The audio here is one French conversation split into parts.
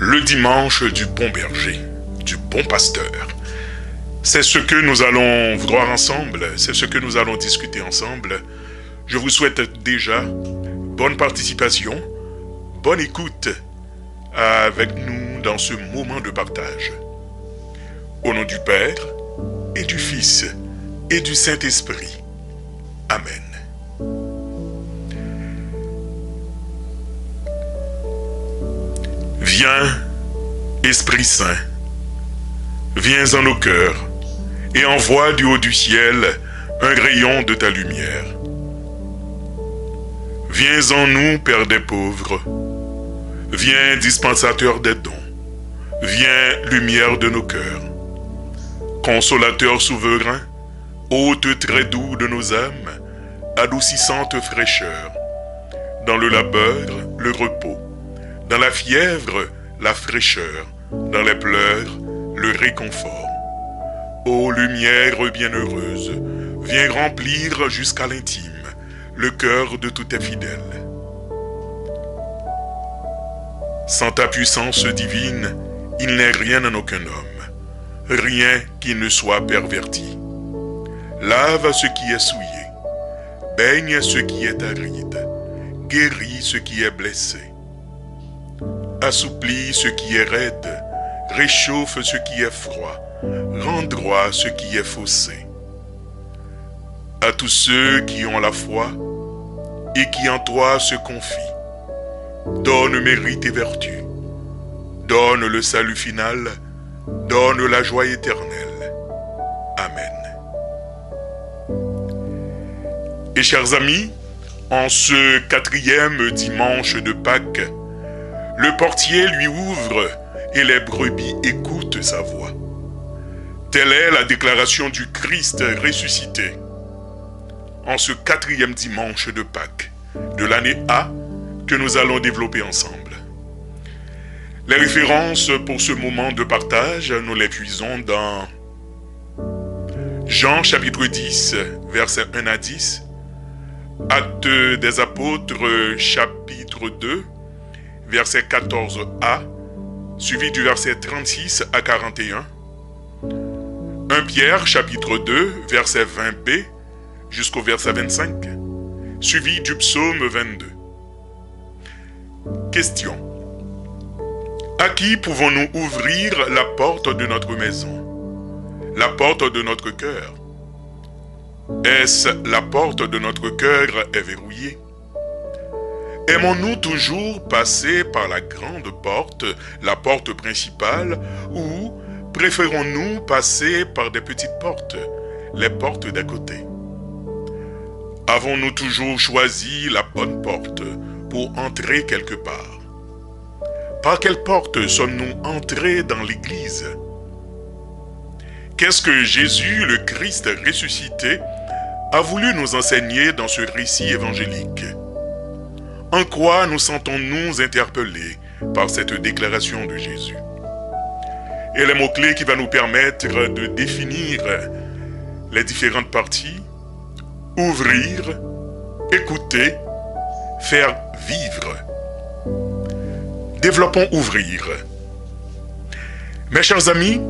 Le dimanche du bon berger, du bon pasteur. C'est ce que nous allons voir ensemble, c'est ce que nous allons discuter ensemble. Je vous souhaite déjà bonne participation, bonne écoute avec nous dans ce moment de partage. Au nom du Père et du Fils et du Saint-Esprit. Amen. Viens, Esprit Saint, viens en nos cœurs et envoie du haut du ciel un rayon de ta lumière. Viens en nous, Père des pauvres, viens dispensateur des dons, viens lumière de nos cœurs, consolateur souverain, hôte très doux de nos âmes, adoucissante fraîcheur, dans le labeur, le repos, dans la fièvre, la fraîcheur, dans les pleurs, le réconfort. Ô lumière bienheureuse, viens remplir jusqu'à l'intime le cœur de tous tes fidèles. Sans ta puissance divine, il n'est rien en aucun homme, rien qui ne soit perverti. Lave ce qui est souillé, baigne ce qui est aride, guéris ce qui est blessé. Assouplis ce qui est raide, réchauffe ce qui est froid, rends droit ce qui est faussé. À tous ceux qui ont la foi et qui en toi se confient, donne mérite et vertu, donne le salut final, donne la joie éternelle. Amen. Et chers amis, en ce 4e dimanche de Pâques, le portier lui ouvre et les brebis écoutent sa voix. Telle est la déclaration du Christ ressuscité. En ce 4e dimanche de Pâques, de l'année A, que nous allons développer ensemble. Les références pour ce moment de partage, nous les puisons dans Jean chapitre 10, versets 1 à 10, Actes des Apôtres chapitre 2, verset 14a, suivi du verset 36 à 41, 1 Pierre chapitre 2, verset 20b, jusqu'au verset 25, suivi du psaume 22. Question. À qui pouvons-nous ouvrir la porte de notre maison, la porte de notre cœur? Est-ce la porte de notre cœur est verrouillée? Aimons-nous toujours passer par la grande porte, la porte principale, ou préférons-nous passer par des petites portes, les portes d'à côté? Avons-nous toujours choisi la bonne porte pour entrer quelque part? Par quelle porte sommes-nous entrés dans l'église? Qu'est-ce que Jésus, le Christ ressuscité, a voulu nous enseigner dans ce récit évangélique? En quoi nous sentons-nous interpellés par cette déclaration de Jésus? Et les mots-clés qui vont nous permettre de définir les différentes parties: ouvrir, écouter, faire vivre. Développons ouvrir. Mes chers amis,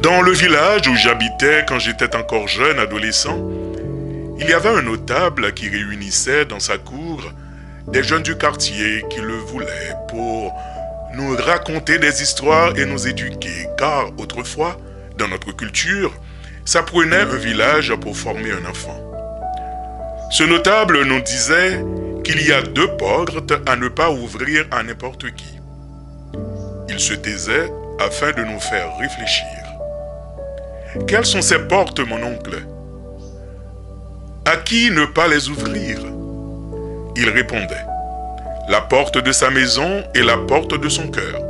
dans le village où j'habitais quand j'étais encore jeune adolescent, il y avait un notable qui réunissait dans sa cour des jeunes du quartier qui le voulaient pour nous raconter des histoires et nous éduquer, car autrefois, dans notre culture, ça prenait un village pour former un enfant. Ce notable nous disait qu'il y a 2 portes à ne pas ouvrir à n'importe qui. Il se taisait afin de nous faire réfléchir. Quelles sont ces portes, mon oncle? À qui ne pas les ouvrir? Il répondait: la porte de sa maison et la porte de son cœur.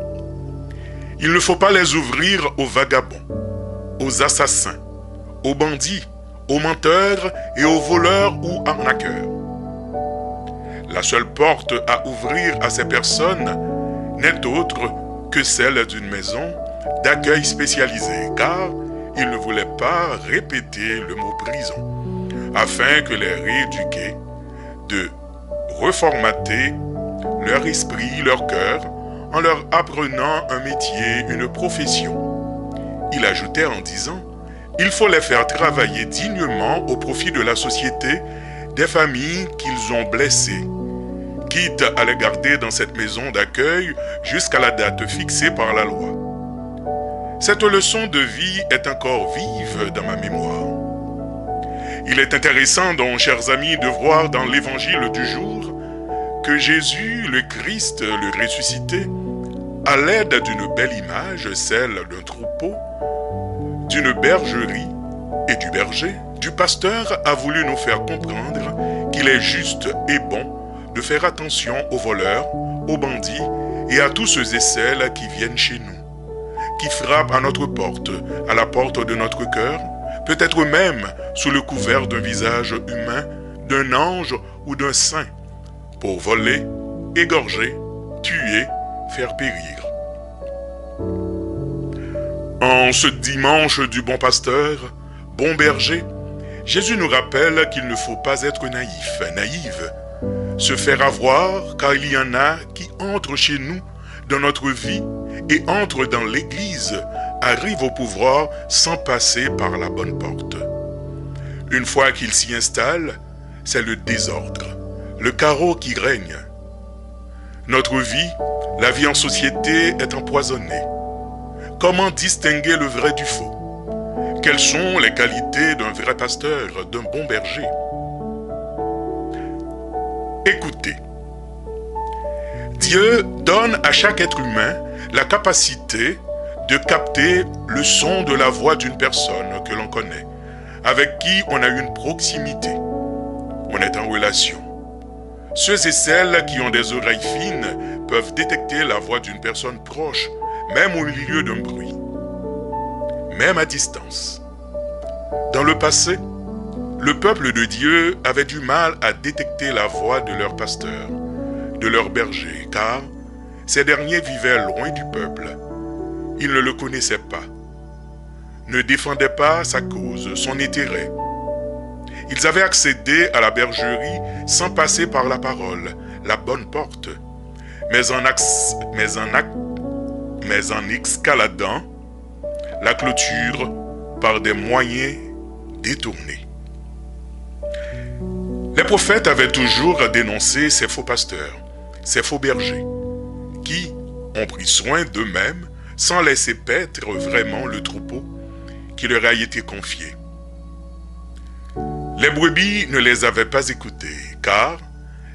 Il ne faut pas les ouvrir aux vagabonds, aux assassins, aux bandits, aux menteurs et aux voleurs ou arnaqueurs. La seule porte à ouvrir à ces personnes n'est autre que celle d'une maison d'accueil spécialisée, car il ne voulait pas répéter le mot prison, afin que les rééduquer, de reformater leur esprit, leur cœur, en leur apprenant un métier, une profession. Il ajoutait en disant, il faut les faire travailler dignement au profit de la société, des familles qu'ils ont blessées, quitte à les garder dans cette maison d'accueil jusqu'à la date fixée par la loi. Cette leçon de vie est encore vive dans ma mémoire. Il est intéressant donc, chers amis, de voir dans l'évangile du jour que Jésus, le Christ, le ressuscité, à l'aide d'une belle image, celle d'un troupeau, d'une bergerie et du berger, du pasteur, a voulu nous faire comprendre qu'il est juste et bon de faire attention aux voleurs, aux bandits et à tous ceux et celles qui viennent chez nous, qui frappent à notre porte, à la porte de notre cœur, peut-être même sous le couvert d'un visage humain, d'un ange ou d'un saint, pour voler, égorger, tuer, faire périr. En ce dimanche du bon pasteur, bon berger, Jésus nous rappelle qu'il ne faut pas être naïve, se faire avoir, car il y en a qui entrent chez nous, dans notre vie, et entrent dans l'Église, arrivent au pouvoir sans passer par la bonne porte. Une fois qu'ils s'y installent, c'est le désordre, le chaos qui règne. Notre vie, la vie en société est empoisonnée. Comment distinguer le vrai du faux? Quelles sont les qualités d'un vrai pasteur, d'un bon berger? Écoutez, Dieu donne à chaque être humain la capacité de capter le son de la voix d'une personne que l'on connaît, avec qui on a une proximité, on est en relation. Ceux et celles qui ont des oreilles fines peuvent détecter la voix d'une personne proche, même au milieu d'un bruit, même à distance. Dans le passé, le peuple de Dieu avait du mal à détecter la voix de leur pasteur, de leur berger, car ces derniers vivaient loin du peuple. Ils ne le connaissaient pas, ne défendaient pas sa cause, son intérêt. Ils avaient accédé à la bergerie sans passer par la parole, la bonne porte, mais en escaladant la clôture par des moyens détournés. Les prophètes avaient toujours dénoncé ces faux pasteurs, ces faux bergers, qui ont pris soin d'eux-mêmes sans laisser paître vraiment le troupeau qui leur a été confié. Les brebis ne les avaient pas écoutés, car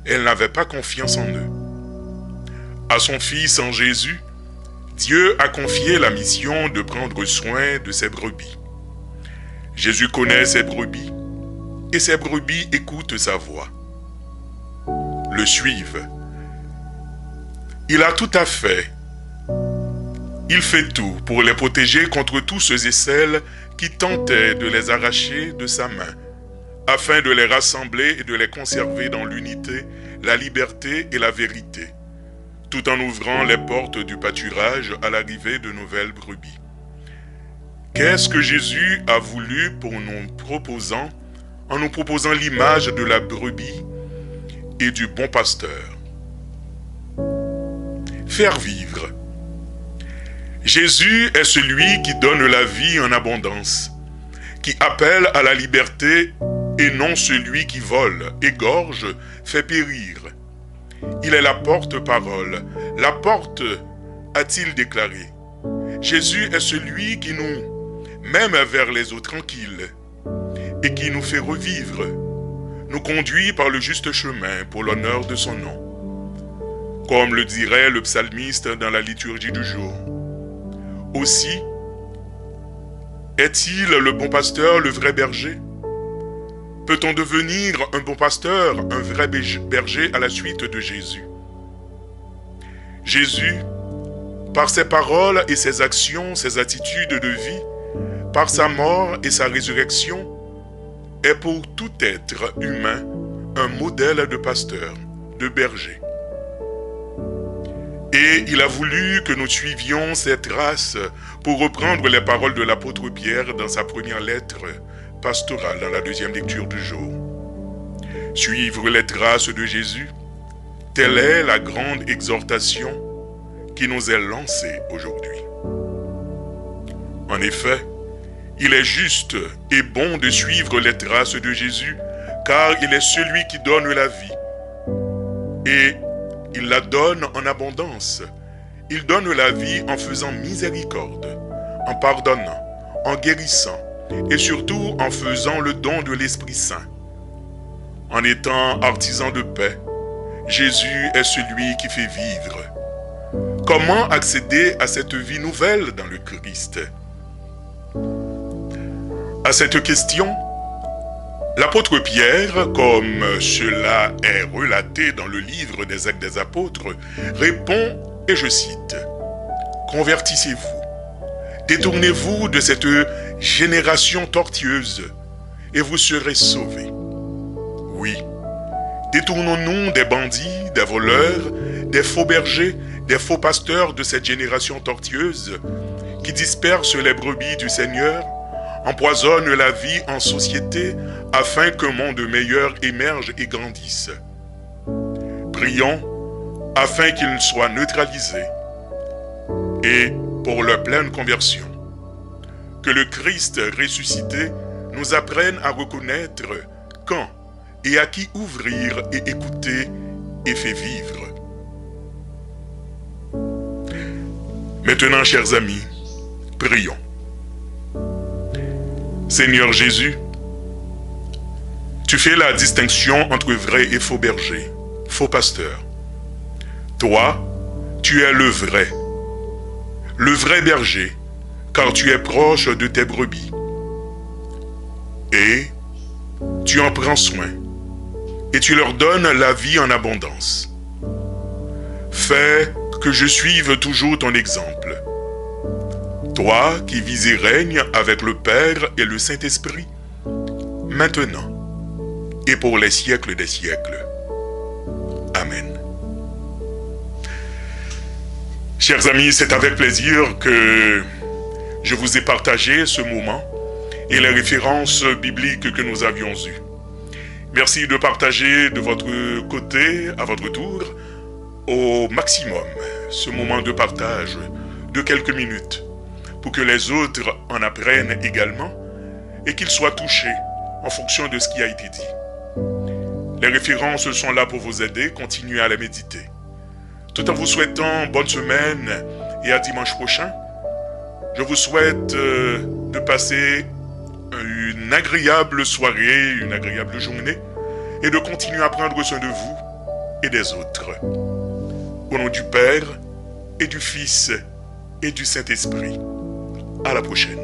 elles n'avaient pas confiance en eux. À son Fils en Jésus, Dieu a confié la mission de prendre soin de ses brebis. Jésus connaît ses brebis, et ses brebis écoutent sa voix, le suivent. Il a tout à fait. Il fait tout pour les protéger contre tous ceux et celles qui tentaient de les arracher de sa main, afin de les rassembler et de les conserver dans l'unité, la liberté et la vérité, tout en ouvrant les portes du pâturage à l'arrivée de nouvelles brebis. Qu'est-ce que Jésus a voulu en nous proposant l'image de la brebis et du bon pasteur? Faire vivre. Jésus est celui qui donne la vie en abondance, qui appelle à la liberté et non celui qui vole, égorge, fait périr. Il est la porte-parole. La porte, a-t-il déclaré. Jésus est celui qui nous mène vers les eaux tranquilles et qui nous fait revivre, nous conduit par le juste chemin pour l'honneur de son nom. Comme le dirait le psalmiste dans la liturgie du jour. Aussi, est-il le bon pasteur, le vrai berger? Peut-on devenir un bon pasteur, un vrai berger à la suite de Jésus? Jésus, par ses paroles et ses actions, ses attitudes de vie, par sa mort et sa résurrection, est pour tout être humain un modèle de pasteur, de berger. Et il a voulu que nous suivions ses traces pour reprendre les paroles de l'apôtre Pierre dans sa première lettre pastorale dans la deuxième lecture du jour. Suivre les traces de Jésus, telle est la grande exhortation qui nous est lancé aujourd'hui. En effet, il est juste et bon de suivre les traces de Jésus, car il est celui qui donne la vie. Et il la donne en abondance. Il donne la vie en faisant miséricorde, en pardonnant, en guérissant, et surtout en faisant le don de l'Esprit Saint. En étant artisan de paix, Jésus est celui qui fait vivre. Comment accéder à cette vie nouvelle dans le Christ? À cette question, l'apôtre Pierre, comme cela est relaté dans le livre des Actes des Apôtres, répond, et je cite, « Convertissez-vous, détournez-vous de cette génération tortueuse, et vous serez sauvés. » Oui, détournons-nous des bandits, des voleurs, des faux bergers, des faux pasteurs de cette génération tortueuse qui dispersent les brebis du Seigneur, empoisonnent la vie en société afin qu'un monde meilleur émerge et grandisse. Prions afin qu'ils soient neutralisés et pour leur pleine conversion. Que le Christ ressuscité nous apprenne à reconnaître quand et à qui ouvrir et écouter et fait vivre. Maintenant, chers amis, prions. Seigneur Jésus, tu fais la distinction entre vrai et faux berger, faux pasteur. Toi, tu es le vrai berger, car tu es proche de tes brebis. Et tu en prends soin, et tu leur donnes la vie en abondance. Fais que je suive toujours ton exemple. Toi qui vis et règnes avec le Père et le Saint-Esprit, maintenant et pour les siècles des siècles. Amen. Chers amis, c'est avec plaisir que je vous ai partagé ce moment et les références bibliques que nous avions eues. Merci de partager de votre côté, à votre tour, au maximum ce moment de partage de quelques minutes pour que les autres en apprennent également et qu'ils soient touchés en fonction de ce qui a été dit. Les références sont là pour vous aider, continuez à les méditer. Tout en vous souhaitant bonne semaine et à dimanche prochain, je vous souhaite de passer une agréable soirée, une agréable journée et de continuer à prendre soin de vous et des autres. Au nom du Père et du Fils et du Saint-Esprit. À la prochaine.